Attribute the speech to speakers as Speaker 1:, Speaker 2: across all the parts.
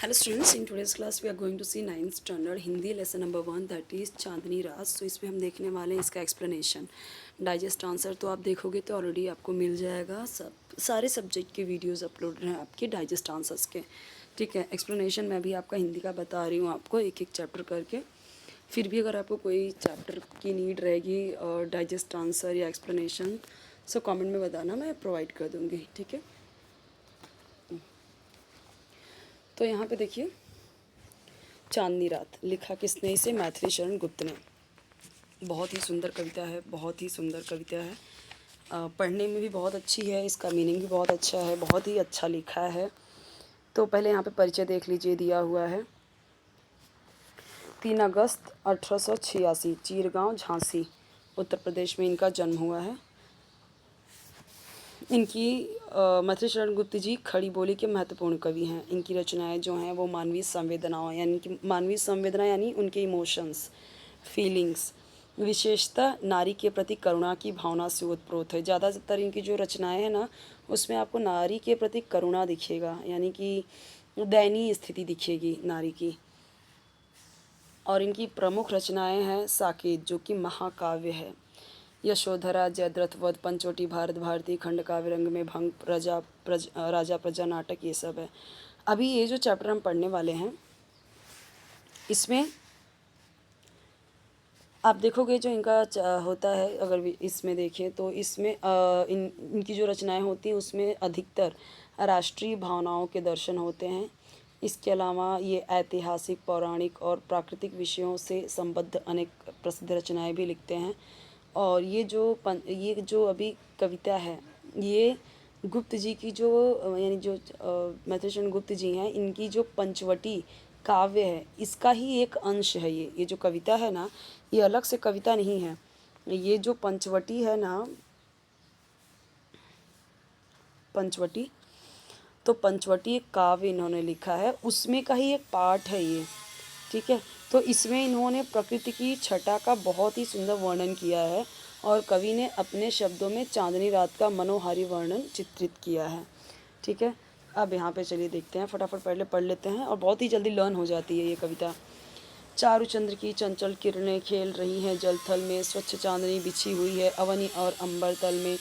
Speaker 1: Hello students, in today's class we are going to see 9th standard Hindi lesson number 1 that is Chandni Raat. So इसमें हम देखने वाले हैं इसका एक्सप्लेनेशन, डाइजेस्ट आंसर। तो आप देखोगे तो ऑलरेडी आपको मिल जाएगा, सब सारे सब्जेक्ट के वीडियोस अपलोड हैं आपके डाइजेस्ट आंसर्स के। ठीक है, एक्सप्लेनेशन मैं भी आपका हिंदी का बता रही हूँ आपको एक एक चैप्टर करके। फिर भी अगर आपको कोई चैप्टर की नीड रहेगी और डाइजेस्ट आंसर या एक्सप्लेनेशन, सो कमेंट में बताना, मैं प्रोवाइड कर दूँगी। ठीक है, तो यहाँ पे देखिए, चांदनी रात लिखा किसने इसे? मैथिली शरण गुप्त ने। बहुत ही सुंदर कविता है, बहुत ही सुंदर कविता है। पढ़ने में भी बहुत अच्छी है, इसका मीनिंग भी बहुत अच्छा है, बहुत ही अच्छा लिखा है। तो पहले यहाँ पे परिचय देख लीजिए, दिया हुआ है 3 अगस्त 1886, चीरगांव, झांसी, उत्तर प्रदेश में इनका जन्म हुआ है। इनकी मैथिली शरण गुप्त जी खड़ी बोली के महत्वपूर्ण कवि हैं। इनकी रचनाएं जो हैं वो मानवीय संवेदनाओं यानी कि मानवीय संवेदना यानी उनके इमोशंस, फीलिंग्स, विशेषतः नारी के प्रति करुणा की भावना से ओतप्रोत है। ज़्यादातर इनकी जो रचनाएं हैं ना, उसमें आपको नारी के प्रति करुणा दिखेगा, यानी कि दयनीय स्थिति दिखेगी नारी की। और इनकी प्रमुख रचनाएं हैं साकेत, जो कि महाकाव्य है, यशोधरा, जयद्रथ वध, पंचवटी, भारत भारती, खंड काव्य, रंग में भंग, राजा प्रजा नाटक, ये सब है। अभी ये जो चैप्टर हम पढ़ने वाले हैं, इसमें आप देखोगे जो इनका होता है, अगर इसमें देखें तो इसमें इनकी जो रचनाएं होती हैं उसमें अधिकतर राष्ट्रीय भावनाओं के दर्शन होते हैं। इसके अलावा ये ऐतिहासिक, पौराणिक और प्राकृतिक विषयों से संबद्ध अनेक प्रसिद्ध रचनाएं भी लिखते हैं। और ये जो अभी कविता है, ये गुप्त जी की जो यानी जो मैथिली शरण गुप्त जी हैं, इनकी जो पंचवटी काव्य है, इसका ही एक अंश है। ये जो कविता है ना, ये अलग से कविता नहीं है। ये जो पंचवटी है ना, पंचवटी, तो पंचवटी एक काव्य इन्होंने लिखा है, उसमें का ही एक पार्ट है ये। ठीक है, तो इसमें इन्होंने प्रकृति की छटा का बहुत ही सुंदर वर्णन किया है और कवि ने अपने शब्दों में चांदनी रात का मनोहारी वर्णन चित्रित किया है। ठीक है, अब यहाँ पे चलिए देखते हैं, फटाफट पहले पढ़ लेते हैं और बहुत ही जल्दी लर्न हो जाती है ये कविता। चारु चंद्र की चंचल किरणें खेल रही हैं जल थल में, स्वच्छ चांदनी बिछी हुई है अवनी और अंबर तल में,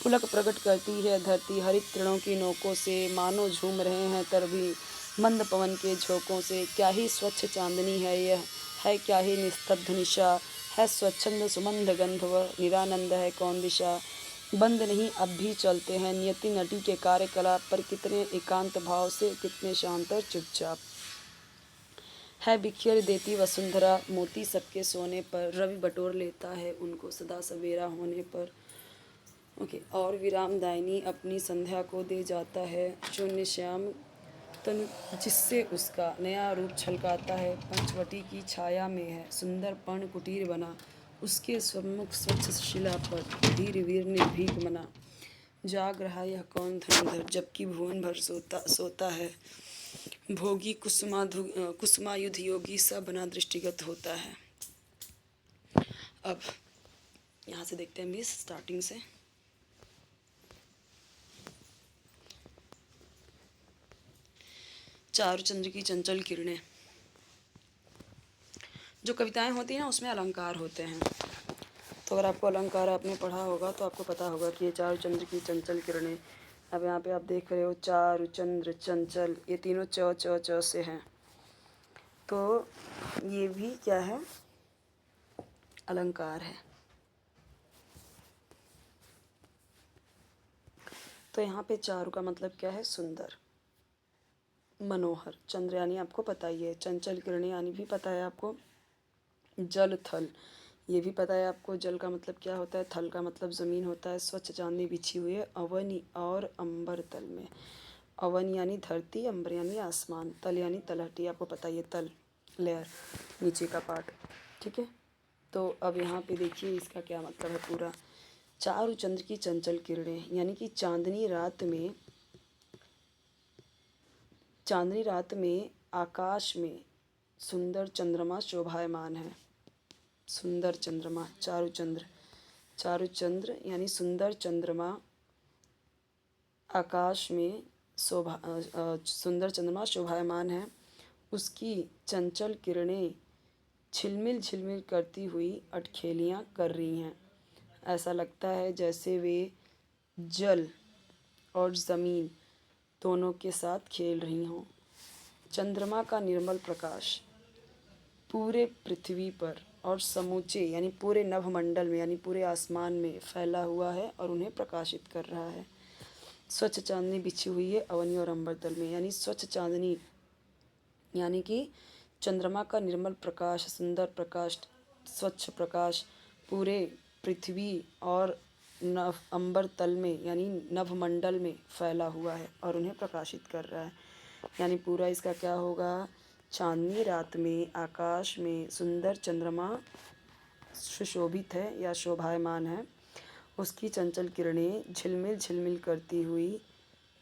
Speaker 1: पुलक प्रकट करती है धरती हरित तृणों की नोकों से, मानो झूम रहे हैं तरभी मंद पवन के झोंकों से। क्या ही स्वच्छ चांदनी है यह, है क्या ही निस्तब्ध निशा, है स्वच्छंद सुमंद गंध व निरानंद है कौन दिशा। बंद नहीं अब भी चलते हैं नियति नटी के कार्यकलाप पर, कितने एकांत भाव से, कितने शांत और चुपचाप। है बिखेर देती वसुंधरा मोती सबके सोने पर, रवि बटोर लेता है उनको सदा सवेरा होने पर। ओके, और विराम दायनी अपनी संध्या को दे जाता है, शून्य श्याम तनु जिससे उसका नया रूप छलकाता है। पंचवटी की छाया में है सुंदर पर्ण कुटीर बना, उसके सम्मुख स्वच्छ शिला पर धीर वीर ने भीख मना। जाग रहा यह कौन धनुधर, जबकि भुवन भर सोता है, भोगी कुसुमायुध योगी सा बना दृष्टिगत होता है। अब यहाँ से देखते हैं मिस स्टार्टिंग से। चारुचंद्र की चंचल किरणें, जो कविताएं होती हैं ना, उसमें अलंकार होते हैं। तो अगर आपको अलंकार आपने पढ़ा होगा तो आपको पता होगा कि ये चारुचंद्र की चंचल किरणें। अब यहाँ पे आप देख रहे हो चारुचंद्र, चंचल, ये तीनों च से हैं, तो ये भी क्या है? अलंकार है। तो यहाँ पे चारु का मतलब क्या है? सुंदर, मनोहर। चंद्र यानी आपको पता ही है, चंचल किरणें यानी भी पता है आपको, जल थल ये भी पता है आपको। जल का मतलब क्या होता है? थल का मतलब ज़मीन होता है। स्वच्छ चांदनी बिछी हुई है अवनी और अंबर तल में। अवन यानी धरती, अंबर यानी आसमान, तल यानी तलहटी, आपको पता ही है, तल लेयर, नीचे का पार्ट। ठीक है, तो अब यहाँ पे देखिए इसका क्या मतलब है पूरा। चारु चंद्र की चंचल किरणें यानी कि चांदनी रात में आकाश में सुंदर चंद्रमा शोभायमान है। सुंदर चंद्रमा, चारुचंद्र यानी सुंदर चंद्रमा आकाश में सुंदर चंद्रमा शोभायमान है। उसकी चंचल किरणें झिलमिल झिलमिल करती हुई अटखेलियाँ कर रही हैं। ऐसा लगता है जैसे वे जल और ज़मीन दोनों के साथ खेल रही हों। चंद्रमा का निर्मल प्रकाश पूरे पृथ्वी पर और समूचे यानी पूरे नभमंडल में यानी पूरे आसमान में फैला हुआ है और उन्हें प्रकाशित कर रहा है। स्वच्छ चांदनी बिछी हुई है अवनी और अंबर तल में, यानी स्वच्छ चांदनी यानी कि चंद्रमा का निर्मल प्रकाश, सुंदर प्रकाश, स्वच्छ प्रकाश पूरे पृथ्वी और नभ अंबर तल में यानी नभमंडल में फैला हुआ है और उन्हें प्रकाशित कर रहा है। यानी पूरा इसका क्या होगा, चांदनी रात में आकाश में सुंदर चंद्रमा सुशोभित है या शोभायमान है। उसकी चंचल किरणें झिलमिल झिलमिल करती हुई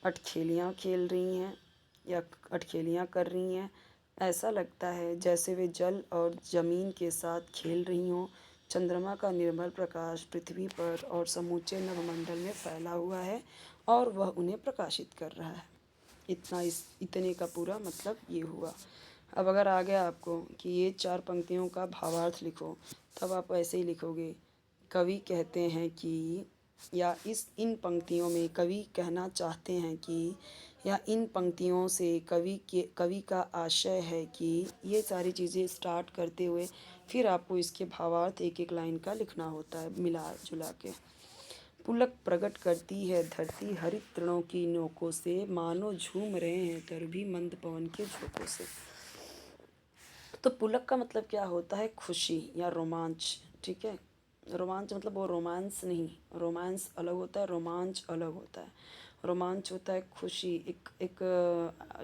Speaker 1: अटखेलियाँ खेल रही हैं या अटखेलियाँ कर रही हैं। ऐसा लगता है जैसे वे जल और ज़मीन के साथ खेल रही हों। चंद्रमा का निर्मल प्रकाश पृथ्वी पर और समूचे नभमंडल में फैला हुआ है और वह उन्हें प्रकाशित कर रहा है। इतने का पूरा मतलब ये हुआ। अब अगर आ गया आपको कि ये 4 पंक्तियों का भावार्थ लिखो, तब आप ऐसे ही लिखोगे। कवि कहते हैं कि या इन पंक्तियों में कवि कहना चाहते हैं कि या इन पंक्तियों से कवि का आशय है कि ये सारी चीज़ें स्टार्ट करते हुए फिर आपको इसके भावार्थ एक एक लाइन का लिखना होता है मिला जुला के। पुलक प्रकट करती है धरती हरित तृणों की नोकों से, मानो झूम रहे हैं तर भी मंद पवन के झोंकों से। तो पुलक का मतलब क्या होता है, खुशी या रोमांच। ठीक है, रोमांच मतलब वो रोमांस नहीं, रोमांस अलग होता है, रोमांच अलग होता है। रोमांच होता है खुशी, एक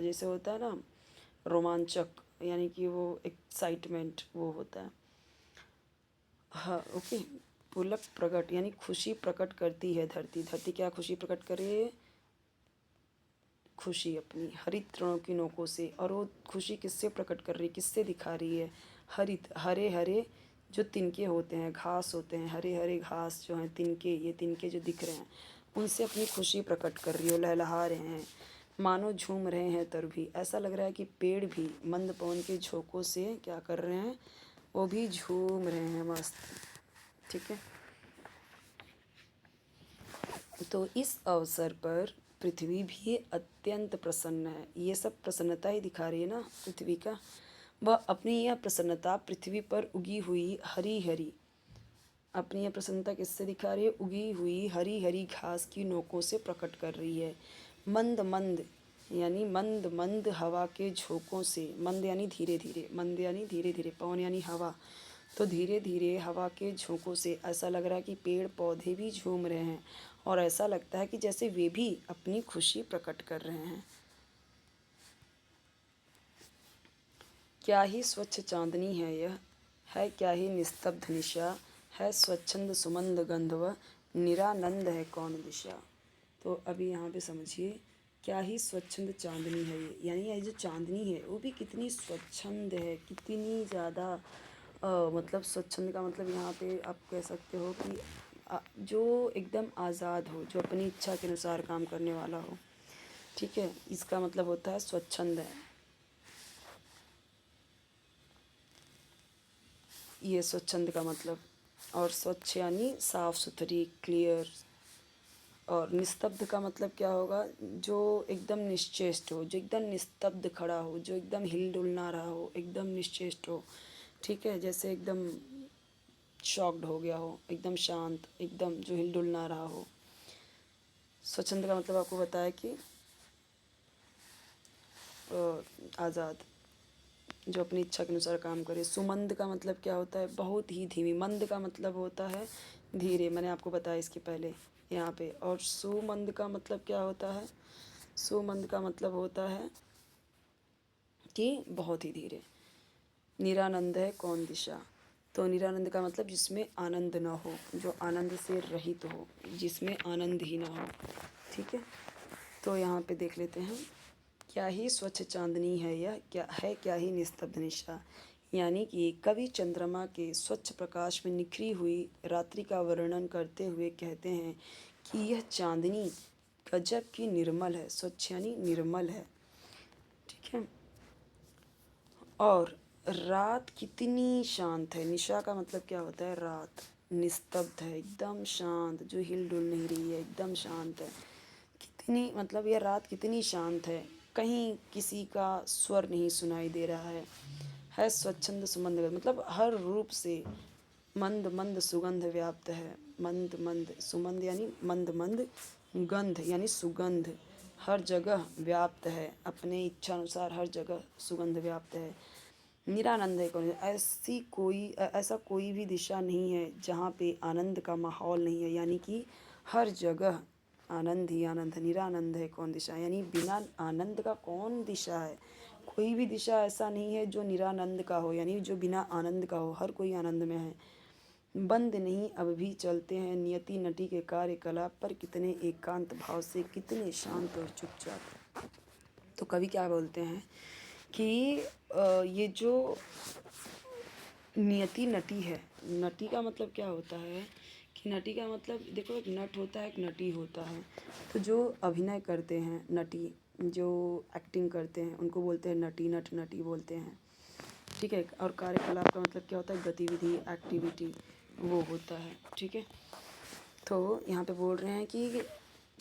Speaker 1: जैसे होता है ना रोमांचक, यानी कि वो एक्साइटमेंट वो होता है। हाँ ओके। पुलक प्रकट यानी खुशी प्रकट करती है धरती। धरती क्या खुशी प्रकट करे, खुशी अपनी हरित तृणों की नोकों से। और वो खुशी किससे प्रकट कर रही है, किससे दिखा रही है, हरित हरे हरे जो तिनके होते हैं, घास होते हैं, हरे हरे घास जो हैं तिनके, ये तिनके जो दिख रहे हैं उनसे अपनी खुशी प्रकट कर रही है, लहलहा रहे हैं, मानो झूम रहे हैं तर भी। ऐसा लग रहा है कि पेड़ भी मंद पवन के झोंकों से क्या कर रहे हैं, वो भी झूम रहे हैं मस्त। ठीक है, तो इस अवसर पर पृथ्वी भी अत्यंत प्रसन्न है। ये सब प्रसन्नता ही दिखा रही है ना पृथ्वी का। वह अपनी यह प्रसन्नता पृथ्वी पर उगी हुई हरी हरी, अपनी यह प्रसन्नता किससे दिखा रही है, उगी हुई हरी हरी घास की नोकों से प्रकट कर रही है। मंद मंद यानी मंद मंद हवा के झोंकों से, मंद यानी धीरे धीरे, मंद यानी धीरे धीरे, पवन यानी हवा, तो धीरे धीरे हवा के झोंकों से ऐसा लग रहा है कि पेड़ पौधे भी झूम रहे हैं और ऐसा लगता है कि जैसे वे भी अपनी खुशी प्रकट कर रहे हैं। क्या ही स्वच्छ चांदनी है यह, है क्या ही निस्तब्ध निशा, है स्वच्छंद सुमंद गंधव, निरानंद है कौन दिशा। तो अभी यहाँ पे समझिए, क्या ही स्वच्छंद चांदनी है ये, यानी ये जो चांदनी है वो भी कितनी स्वच्छंद है, कितनी ज़्यादा मतलब स्वच्छंद का मतलब यहाँ पे आप कह सकते हो कि जो एकदम आज़ाद हो, जो अपनी इच्छा के अनुसार काम करने वाला हो। ठीक है, इसका मतलब होता है स्वच्छंद है, ये स्वच्छंद का मतलब। और स्वच्छ यानी साफ़ सुथरी, क्लियर। और निस्तब्ध का मतलब क्या होगा, जो एकदम निश्चेष्ट हो, जो एकदम निस्तब्ध खड़ा हो, जो एकदम हिल डुल ना रहा हो, एकदम निश्चेष्ट हो। ठीक है, जैसे एकदम शॉक्ड हो गया हो, एकदम शांत, एकदम जो हिल डुल ना रहा हो। स्वच्छंद का मतलब आपको बताया कि आज़ाद, जो अपनी इच्छा के अनुसार काम करे। सुमंद का मतलब क्या होता है, बहुत ही धीमी। मंद का मतलब होता है धीरे, मैंने आपको बताया इसके पहले यहाँ पे। और सुमंद का मतलब क्या होता है, सुमंद का मतलब होता है कि बहुत ही धीरे। निरानंद है कौन दिशा, तो निरानंद का मतलब जिसमें आनंद ना हो, जो आनंद से रहित हो, जिसमें आनंद ही ना हो। ठीक है, तो यहाँ पे देख लेते हैं। क्या ही स्वच्छ चांदनी है यह, क्या ही निस्तब्ध निशा, यानी कि कवि चंद्रमा के स्वच्छ प्रकाश में निखरी हुई रात्रि का वर्णन करते हुए कहते हैं कि यह चांदनी गजब की निर्मल है। स्वच्छ यानी निर्मल है। ठीक है, और रात कितनी शांत है। निशा का मतलब क्या होता है, रात निस्तब्ध है, एकदम शांत, जो हिल डुल नहीं रही है, एकदम शांत है। कितनी मतलब यह रात कितनी शांत है, कहीं किसी का स्वर नहीं सुनाई दे रहा है स्वच्छंद सुमंद, मतलब हर रूप से मंद मंद सुगंध व्याप्त है। मंद मंद सुमंद यानी मंद मंद, गंध यानी सुगंध हर जगह व्याप्त है, अपने इच्छा अनुसार हर जगह सुगंध व्याप्त है। निरानंद है कौन, ऐसा कोई भी दिशा नहीं है जहाँ पे आनंद का माहौल नहीं है, यानी कि हर जगह आनंद ही आनंद है। निरानंद है कौन दिशा, यानी बिना आनंद का कौन दिशा है। कोई भी दिशा ऐसा नहीं है जो निरानंद का हो, यानी जो बिना आनंद का हो, हर कोई आनंद में है। बंद नहीं अब भी चलते हैं नियति नटी के कार्यकलाप पर, कितने एकांत भाव से, कितने शांत और चुपचाप। तो कवि क्या बोलते हैं कि ये जो नियति नटी है, नटी का मतलब क्या होता है कि नटी का मतलब देखो, एक नट होता है, एक नटी होता है। तो जो अभिनय करते हैं नटी, जो एक्टिंग करते हैं, उनको बोलते हैं नटी, नट नटी बोलते हैं, ठीक है। और कार्यकलाप का मतलब क्या होता है, गतिविधि, एक्टिविटी, वो होता है, ठीक है। तो यहाँ पे बोल रहे हैं कि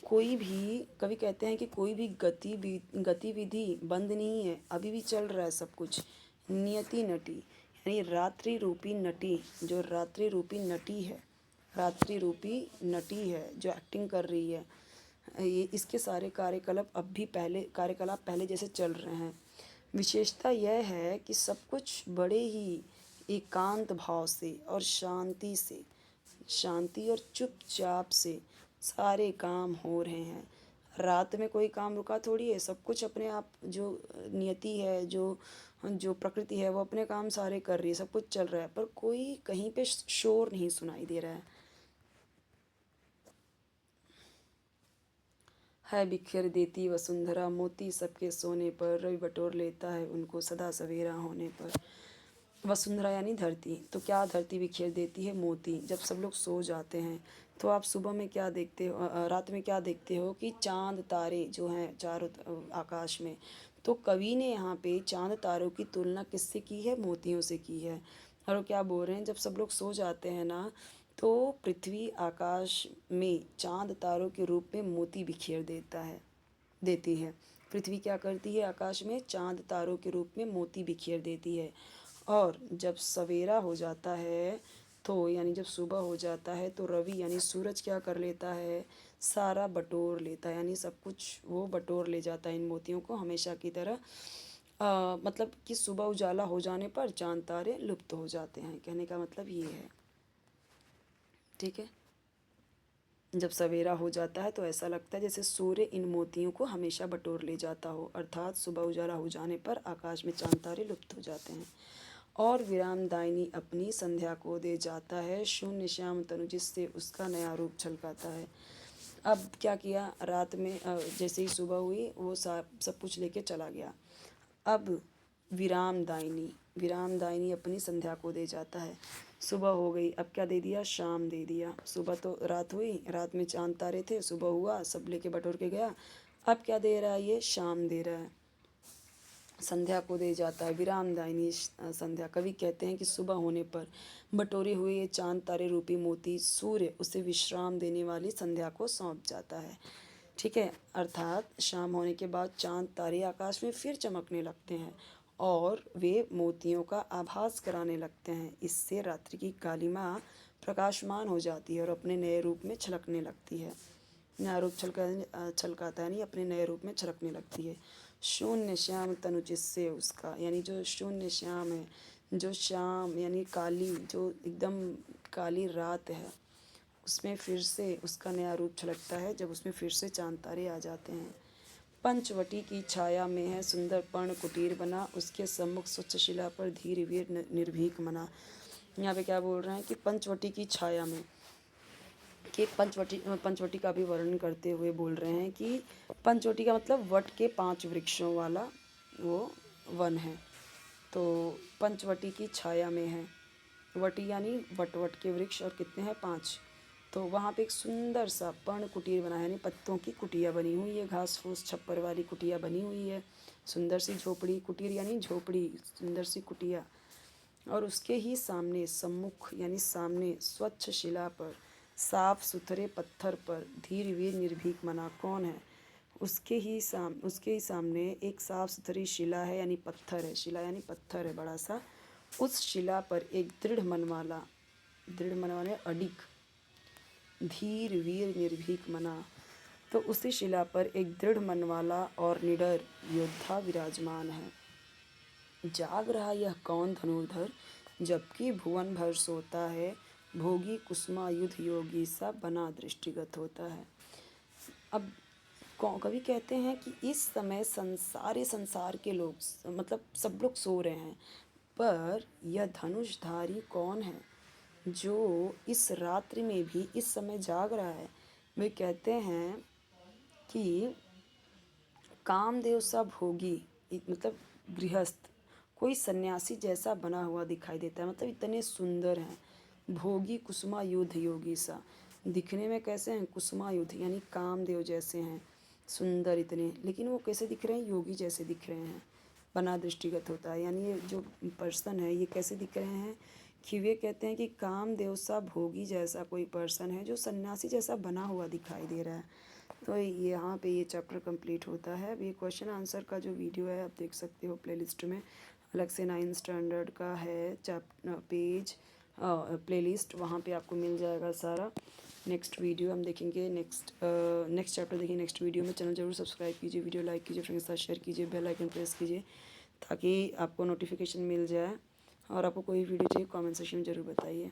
Speaker 1: कोई भी, कवि कहते हैं कि कोई भी गतिविधि बंद नहीं है, अभी भी चल रहा है सब कुछ। नियति नटी यानी रात्रि रूपी नटी, जो रात्रि रूपी नटी है, रात्रि रूपी नटी है जो एक्टिंग कर रही है, ये इसके सारे कार्यकलाप पहले जैसे चल रहे हैं। विशेषता यह है कि सब कुछ बड़े ही एकांत भाव से और शांति और चुपचाप से सारे काम हो रहे हैं। रात में कोई काम रुका थोड़ी है, सब कुछ अपने आप, जो नियति है, जो जो प्रकृति है, वो अपने काम सारे कर रही है, सब कुछ चल रहा है, पर कोई कहीं पे शोर नहीं सुनाई दे रहा है बिखेर देती वसुंधरा मोती सबके सोने पर, रवि बटोर लेता है उनको सदा सवेरा होने पर। वसुंधरा यानी धरती, तो क्या धरती बिखेर देती है, मोती। जब सब लोग सो जाते हैं तो आप सुबह में क्या देखते हो, रात में क्या देखते हो कि चांद तारे जो हैं चारों आकाश में। तो कवि ने यहाँ पे चांद तारों की तुलना किससे की है, मोतियों से की है। और वो क्या बोल रहे हैं, जब सब लोग सो जाते हैं ना, तो पृथ्वी आकाश में चांद तारों के रूप में मोती बिखेर देती है। पृथ्वी क्या करती है, आकाश में चांद तारों के रूप में मोती बिखेर देती है। और जब सवेरा हो जाता है, तो यानी जब सुबह हो जाता है, तो रवि यानी सूरज क्या कर लेता है, सारा बटोर लेता है, यानी सब कुछ वो बटोर ले जाता है इन मोतियों को हमेशा की तरह। मतलब कि सुबह उजाला हो जाने पर चांद तारे लुप्त हो जाते हैं, कहने का मतलब ये है, ठीक है। जब सवेरा हो जाता है तो ऐसा लगता है जैसे सूर्य इन मोतियों को हमेशा बटोर ले जाता हो, अर्थात सुबह उजाला हो जाने पर आकाश में चांद तारे लुप्त हो जाते हैं। और विरामदायिनी अपनी संध्या को दे जाता है, शून्य श्याम तनु जिससे उसका नया रूप छलकाता है। अब क्या किया, रात में जैसे ही सुबह हुई वो सब कुछ लेके चला गया। अब विरामदायिनी अपनी संध्या को दे जाता है। सुबह हो गई, अब क्या दे दिया, शाम दे दिया। सुबह तो रात हुई, रात में चांद तारे थे, सुबह हुआ, सब लेके बटोर के गया। अब क्या दे रहा है, ये शाम दे रहा है, संध्या को दे जाता है। विरामदायिनी संध्या, कवि कहते हैं कि सुबह होने पर बटोरे हुए ये चांद तारे रूपी मोती सूर्य उसे विश्राम देने वाली संध्या को सौंप जाता है, ठीक है। अर्थात शाम होने के बाद चांद तारे आकाश में फिर चमकने लगते हैं और वे मोतियों का आभास कराने लगते हैं। इससे रात्रि की कालिमा प्रकाशमान हो जाती है और अपने नए रूप में छलकने लगती है। नया रूप छलकाता है, यानी अपने नए रूप में छलकने लगती है। शून्य श्याम तनु जिससे उसका, यानी जो शून्य श्याम है, जो श्याम यानी काली, जो एकदम काली रात है, उसमें फिर से उसका नया रूप छलकता है जब उसमें फिर से चांद तारे आ जाते हैं। पंचवटी की छाया में है सुंदर पर्ण कुटीर बना, उसके सम्मुख स्वच्छ शिला पर धीर वीर निर्भीक मना। यहाँ पे क्या बोल रहे हैं कि पंचवटी की छाया में, कि पंचवटी का भी वर्णन करते हुए बोल रहे हैं कि पंचवटी का मतलब वट के 5 वृक्षों वाला वो वन है। तो पंचवटी की छाया में है, वटी यानी वट के वृक्ष, और कितने हैं, 5। तो वहाँ पे एक सुंदर सा पर्ण कुटीर बना है, यानी पत्तों की कुटिया बनी हुई है, घास फूस छप्पर वाली कुटिया बनी हुई है, सुंदर सी झोपड़ी, कुटीर यानी झोपड़ी, सुंदर सी कुटिया। और उसके ही सामने सम्मुख यानी सामने स्वच्छ शिला पर, साफ सुथरे पत्थर पर धीर वीर निर्भीक मना कौन है? उसके ही सामने एक साफ सुथरी शिला है, यानी पत्थर है, शिला यानी पत्थर है बड़ा सा। उस शिला पर एक दृढ़ मन वाले अडिग, धीर वीर निर्भीक मना। तो उसी शिला पर एक दृढ़ मन वाला और निडर योद्धा विराजमान है। जाग रहा यह कौन धनुर्धर, जबकि भुवन भर सोता है, भोगी कुसुमायुध योगी सा बना दृष्टिगत होता है। अब कवि कहते हैं कि इस समय संसार के लोग, मतलब सब लोग सो रहे हैं, पर यह धनुषधारी कौन है जो इस रात्रि में भी इस समय जाग रहा है? वे कहते हैं कि कामदेव सा भोगी, मतलब गृहस्थ, कोई सन्यासी जैसा बना हुआ दिखाई देता है, मतलब इतने सुंदर हैं। भोगी कुसुमायुध योगी सा, दिखने में कैसे हैं? कुसुमायुध यानी कामदेव जैसे हैं, सुंदर इतने, लेकिन वो कैसे दिख रहे हैं? योगी जैसे दिख रहे हैं, बना दृष्टिगत होता है। यानी ये जो पर्सन है ये कैसे दिख रहे हैं कि वे कहते हैं कि कामदेव सा भोगी जैसा कोई पर्सन है जो सन्यासी जैसा बना हुआ दिखाई दे रहा है। तो यहाँ पे ये चैप्टर कंप्लीट होता है। अब ये क्वेश्चन आंसर का जो वीडियो है आप देख सकते हो प्लेलिस्ट में, अलग से 9th स्टैंडर्ड का है पेज प्लेलिस्ट, वहाँ पे आपको मिल जाएगा सारा। नेक्स्ट वीडियो हम देखेंगे, नेक्स्ट चैप्टर देखिए नेक्स्ट वीडियो में। चैनल जरूर सब्सक्राइब कीजिए, वीडियो लाइक कीजिए, फ्रेंड्स के साथ शेयर कीजिए, बेल आइकन प्रेस कीजिए ताकि आपको नोटिफिकेशन मिल जाए। और आपको कोई वीडियो चाहिए कमेंट सेक्शन में ज़रूर बताइए।